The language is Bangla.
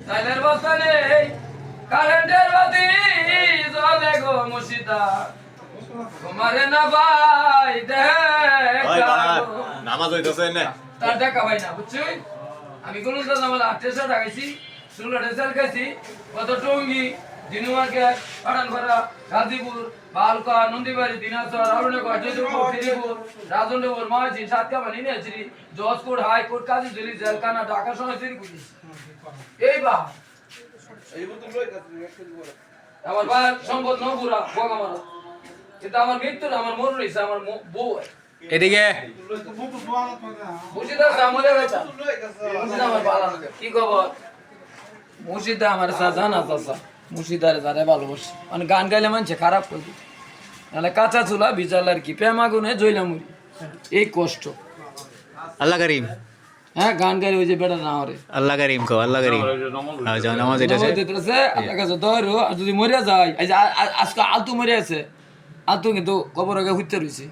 চাইলের বস্তা নেই কারেন্টের বাতি জ্বলে গো মুর্শিদা তোমারে না ভাই দেখা নামাজ হইতেছে না তার দেখা ভাই না বুঝছি আমি কোন আমার 800 টাকা খাইছি 16 টাকা খাইছি কত টঙ্গি দিনু মার্কেট পাঠানপাড়া গাজীপুর বালকা নন্দীবাড়ি দিনাজপুর আরুণাগড় জয়দেবপুর ফিরিপুর রাজনগর মহাজি সাতকামানি নেচরি জজকোট হাইকোর্ট কাজীজুলি জেলখানা ঢাকা সমিতির পুলিশ এই বা আমার ভাই সম্পদ নপুরা বগামারা কিন্তু আমার মৃত্যু আমার মন রয়েছে আমার বউ এদিকে মুর্শিদা সামলে গেছে মুর্শিদা আমার ভালো লাগে কি খবর মুর্শিদা আমার জানা চাচা মুর্শিদারে যারে ভালোবাসে মানে গান গাইলে মানছে খারাপ করবে নাহলে কাঁচা চুলা বিজাল আর কি প্রেম আগুনে জইলা মুড়ি এই কষ্ট আল্লাহ করিম হ্যাঁ গান গাইলে ওই যে বেটা না হরে আল্লাহ করিম কো আল্লাহ করিম যাও নামাজ এটা আল্লাহ কাছে ধরো আর যদি মরিয়া যায় আজকে আলতু মরে আছে আলতু কিন্তু কবর আগে হুইতে রয়েছে